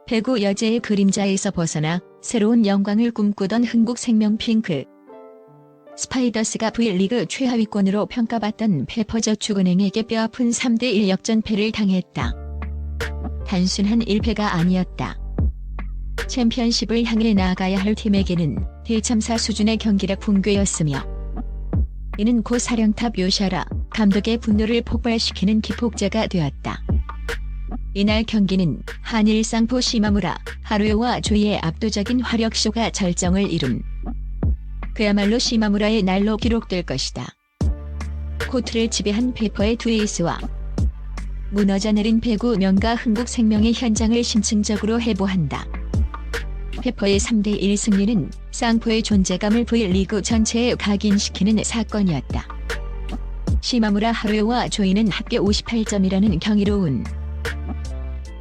배구 여제의 그림자에서 벗어나 새로운 영광을 꿈꾸던 흥국생명 핑크. 스파이더스가 V리그 최하위권으로 평가받던 페퍼저축은행에게 뼈아픈 3대1 역전패를 당했다. 단순한 1패가 아니었다. 챔피언십을 향해 나아가야 할 팀에게는 대참사 수준의 경기력 붕괴였으며 이는 고 사령탑 요샤라 감독의 분노를 폭발시키는 기폭제가 되었다. 이날 경기는 한일 쌍포 시마무라, 하루요와 조이의 압도적인 화력쇼가 절정을 이룬 그야말로 시마무라의 날로 기록될 것이다. 코트를 지배한 페퍼의 두 에이스와 무너져 내린 배구 명가 흥국생명의 현장을 심층적으로 해부한다. 페퍼의 3대1 승리는 쌍포의 존재감을 V리그 전체에 각인시키는 사건이었다. 시마무라 하루요와 조이는 합계 58점이라는 경이로운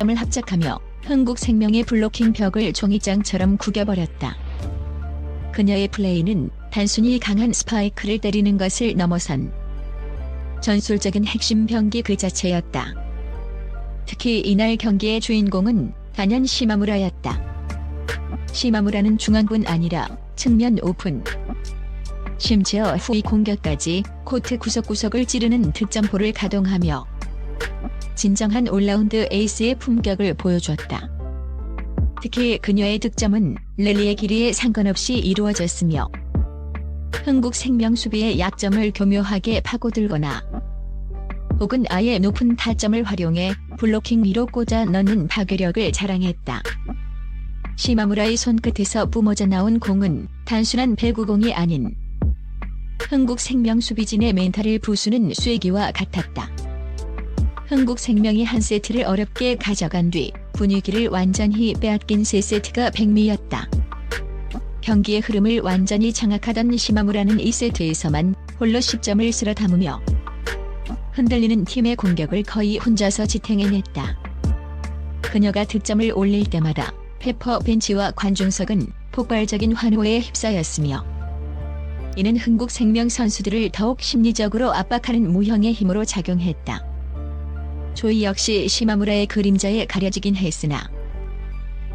점을 합작하며 흥국생명의 블로킹 벽을 종이장처럼 구겨버렸다. 그녀의 플레이는 단순히 강한 스파이크를 때리는 것을 넘어선 전술적인 핵심 병기 그 자체였다. 특히 이날 경기의 주인공은 단연 시마무라였다. 시마무라는 중앙뿐 아니라 측면 오픈, 심지어 후위 공격까지 코트 구석구석을 찌르는 득점포를 가동하며 진정한 올라운드 에이스의 품격을 보여줬다. 특히 그녀의 득점은 랠리의 길이에 상관없이 이루어졌으며 흥국생명 수비의 약점을 교묘하게 파고들거나 혹은 아예 높은 타점을 활용해 블로킹 위로 꽂아 넣는 파괴력을 자랑했다. 시마무라의 손끝에서 뿜어져 나온 공은 단순한 배구공이 아닌 흥국생명 수비진의 멘탈을 부수는 쐐기와 같았다. 흥국생명이 한 세트를 어렵게 가져간 뒤 분위기를 완전히 빼앗긴 세 세트가 백미였다. 경기의 흐름을 완전히 장악하던 시마무라는 2세트에서만 홀로 10점을 쓸어 담으며 흔들리는 팀의 공격을 거의 혼자서 지탱해냈다. 그녀가 득점을 올릴 때마다 페퍼 벤치와 관중석은 폭발적인 환호에 휩싸였으며 이는 흥국생명 선수들을 더욱 심리적으로 압박하는 무형의 힘으로 작용했다. 조이 역시 시마무라의 그림자에 가려지긴 했으나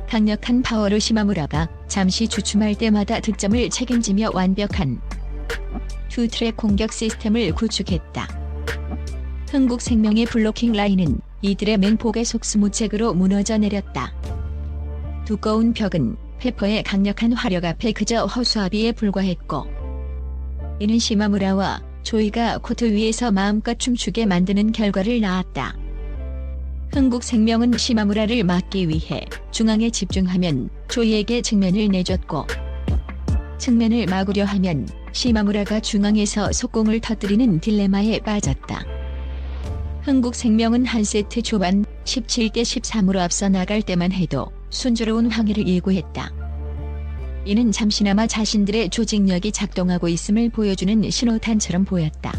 강력한 파워로 시마무라가 잠시 주춤할 때마다 득점을 책임지며 완벽한 투트랙 공격 시스템을 구축했다. 흥국생명의 블로킹 라인은 이들의 맹폭의 속수무책으로 무너져 내렸다. 두꺼운 벽은 페퍼의 강력한 화력 앞에 그저 허수아비에 불과했고 이는 시마무라와 조이가 코트 위에서 마음껏 춤추게 만드는 결과를 낳았다. 흥국생명은 시마무라를 막기 위해 중앙에 집중하면 조이에게 측면을 내줬고 측면을 막으려 하면 시마무라가 중앙에서 속공을 터뜨리는 딜레마에 빠졌다. 흥국생명은 한 세트 초반 17대 13으로 앞서 나갈 때만 해도 순조로운 항해를 예고했다. 이는 잠시나마 자신들의 조직력이 작동하고 있음을 보여주는 신호탄처럼 보였다.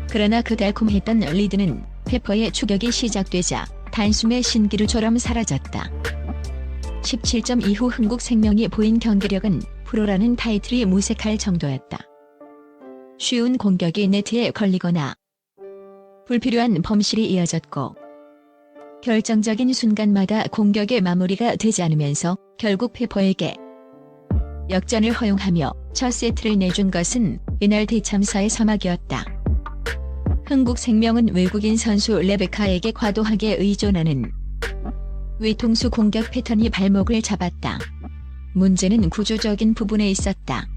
그러나 그 달콤했던 리드는 페퍼의 추격이 시작되자 단숨에 신기루처럼 사라졌다. 17점 이후 흥국생명이 보인 경기력은 프로라는 타이틀이 무색할 정도였다. 쉬운 공격이 네트에 걸리거나 불필요한 범실이 이어졌고 결정적인 순간마다 공격의 마무리가 되지 않으면서 결국 페퍼에게 역전을 허용하며 첫 세트를 내준 것은 이날 대참사의 서막이었다. 흥국생명은 외국인 선수 레베카에게 과도하게 의존하는 외통수 공격 패턴이 발목을 잡았다. 문제는 구조적인 부분에 있었다.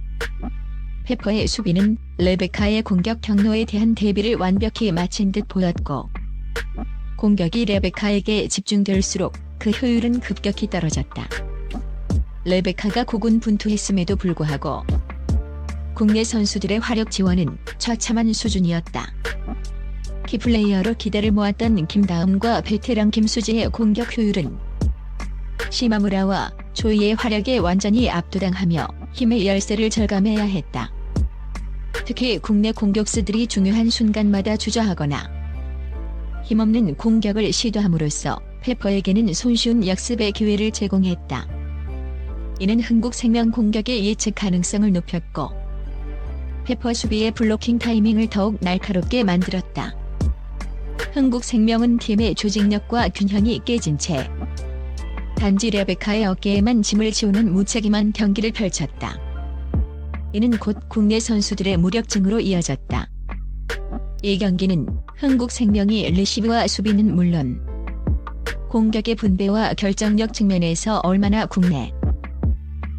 페퍼의 수비는 레베카의 공격 경로에 대한 대비를 완벽히 마친 듯 보였고 공격이 레베카에게 집중될수록 그 효율은 급격히 떨어졌다. 레베카가 고군분투했음에도 불구하고 국내 선수들의 화력 지원은 처참한 수준이었다. 키플레이어로 기대를 모았던 김다음과 베테랑 김수지의 공격 효율은 시마무라와 조이의 화력에 완전히 압도당하며 힘의 열세를 절감해야 했다. 특히 국내 공격수들이 중요한 순간마다 주저하거나 힘없는 공격을 시도함으로써 페퍼에게는 손쉬운 역습의 기회를 제공했다. 이는 흥국생명 공격의 예측 가능성을 높였고 페퍼 수비의 블로킹 타이밍을 더욱 날카롭게 만들었다. 흥국생명은 팀의 조직력과 균형이 깨진 채 단지 레베카의 어깨에만 짐을 지우는 무책임한 경기를 펼쳤다. 이는 곧 국내 선수들의 무력증으로 이어졌다. 이 경기는 흥국생명이 리시브와 수비는 물론 공격의 분배와 결정력 측면에서 얼마나 국내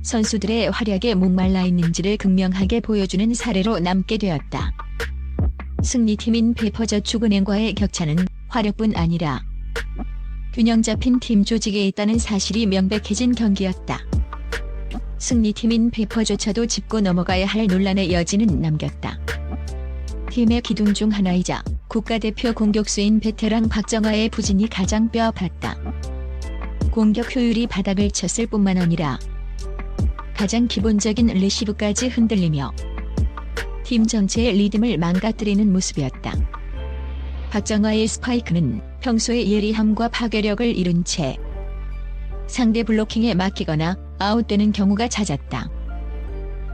선수들의 활약에 목말라 있는지를 극명하게 보여주는 사례로 남게 되었다. 승리팀인 페퍼저축은행과의 격차는 화력뿐 아니라 균형 잡힌 팀 조직에 있다는 사실이 명백해진 경기였다. 승리팀인 페퍼조차도 짚고 넘어가야 할 논란의 여지는 남겼다. 팀의 기둥 중 하나이자 국가대표 공격수인 베테랑 박정아의 부진이 가장 뼈아팠다. 공격 효율이 바닥을 쳤을 뿐만 아니라 가장 기본적인 리시브까지 흔들리며 팀 전체의 리듬을 망가뜨리는 모습이었다. 박정아의 스파이크는 평소의 예리함과 파괴력을 잃은 채 상대 블로킹에 막히거나 아웃되는 경우가 잦았다.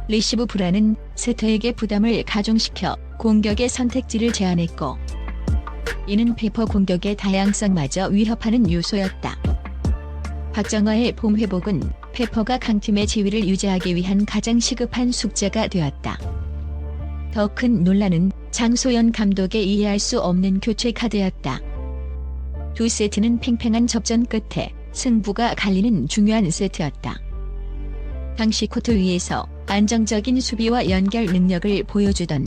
리시브 불안은 세터에게 부담을 가중시켜 공격의 선택지를 제한했고 이는 페퍼 공격의 다양성마저 위협하는 요소였다. 박정아의 봄 회복은 페퍼가 강팀의 지위를 유지하기 위한 가장 시급한 숙제가 되었다. 더 큰 논란은 장소연 감독의 이해할 수 없는 교체 카드였다. 두 세트는 팽팽한 접전 끝에 승부가 갈리는 중요한 세트였다. 당시 코트 위에서 안정적인 수비와 연결 능력을 보여주던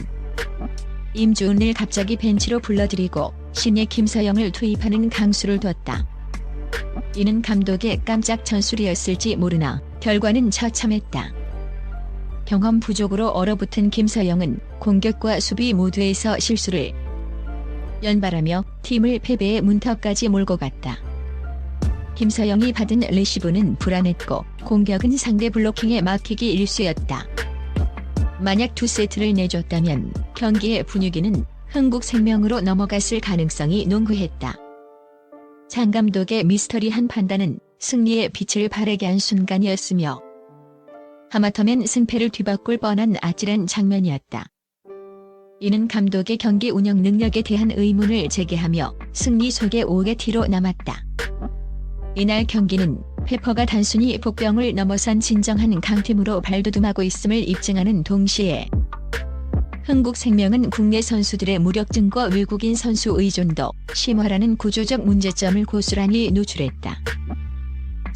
임주은을 갑자기 벤치로 불러들이고 신예 김서영을 투입하는 강수를 뒀다. 이는 감독의 깜짝 전술이었을지 모르나 결과는 처참했다. 경험 부족으로 얼어붙은 김서영은 공격과 수비 모두에서 실수를 연발하며 팀을 패배의 문턱까지 몰고 갔다. 김서영이 받은 리시브는 불안했고 공격은 상대 블로킹에 막히기 일쑤였다. 만약 두 세트를 내줬다면 경기의 분위기는 흥국생명으로 넘어갔을 가능성이 농후했다. 장 감독의 미스터리한 판단은 승리의 빛을 발하게 한 순간이었으며 하마터면 승패를 뒤바꿀 뻔한 아찔한 장면이었다. 이는 감독의 경기 운영 능력에 대한 의문을 제기하며 승리 속의 5개티로 남았다. 이날 경기는 페퍼가 단순히 복병을 넘어선 진정한 강팀으로 발돋움하고 있음을 입증하는 동시에 흥국생명은 국내 선수들의 무력증과 외국인 선수 의존도 심화라는 구조적 문제점을 고스란히 노출했다.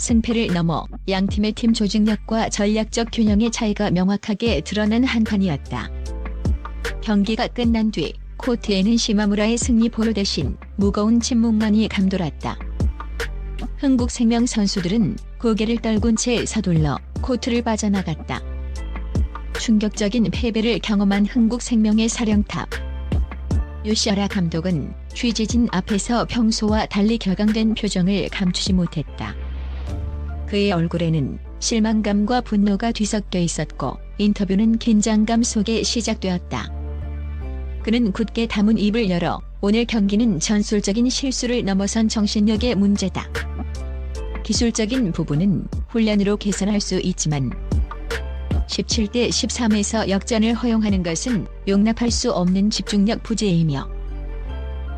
승패를 넘어 양팀의 팀 조직력과 전략적 균형의 차이가 명확하게 드러난 한판이었다. 경기가 끝난 뒤 코트에는 시마무라의 승리 포효 대신 무거운 침묵만이 감돌았다. 흥국생명 선수들은 고개를 떨군 채 서둘러 코트를 빠져나갔다. 충격적인 패배를 경험한 흥국생명의 사령탑 요시하라 감독은 취재진 앞에서 평소와 달리 격앙된 표정을 감추지 못했다. 그의 얼굴에는 실망감과 분노가 뒤섞여 있었고 인터뷰는 긴장감 속에 시작되었다. 그는 굳게 다문 입을 열어 오늘 경기는 전술적인 실수를 넘어선 정신력의 문제다. 기술적인 부분은 훈련으로 개선할 수 있지만 17대 13에서 역전을 허용하는 것은 용납할 수 없는 집중력 부재이며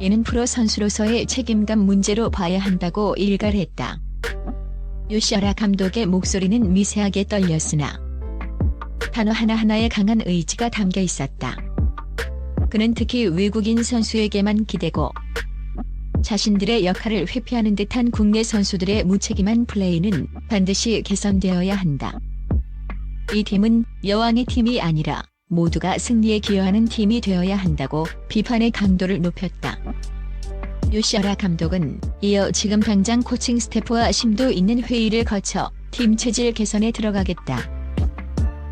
이는 프로 선수로서의 책임감 문제로 봐야 한다고 일갈했다. 요시하라 감독의 목소리는 미세하게 떨렸으나 단어 하나하나에 강한 의지가 담겨 있었다. 그는 특히 외국인 선수에게만 기대고 자신들의 역할을 회피하는 듯한 국내 선수들의 무책임한 플레이는 반드시 개선되어야 한다. 이 팀은 여왕의 팀이 아니라 모두가 승리에 기여하는 팀이 되어야 한다고 비판의 강도를 높였다. 요시하라 감독은 이어 지금 당장 코칭 스태프와 심도 있는 회의를 거쳐 팀 체질 개선에 들어가겠다.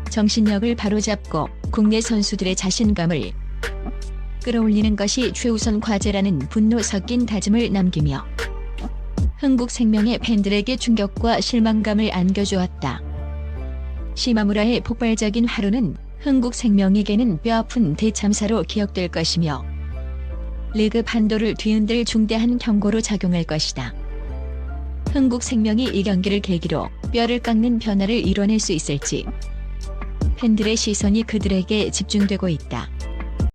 정신력을 바로잡고 국내 선수들의 자신감을 끌어올리는 것이 최우선 과제라는 분노 섞인 다짐을 남기며 흥국생명의 팬들에게 충격과 실망감을 안겨주었다. 시마무라의 폭발적인 하루는 흥국생명에게는 뼈아픈 대참사로 기억될 것이며 리그 판도를 뒤흔들 중대한 경고로 작용할 것이다. 흥국생명이 이 경기를 계기로 뼈를 깎는 변화를 이뤄낼 수 있을지 팬들의 시선이 그들에게 집중되고 있다.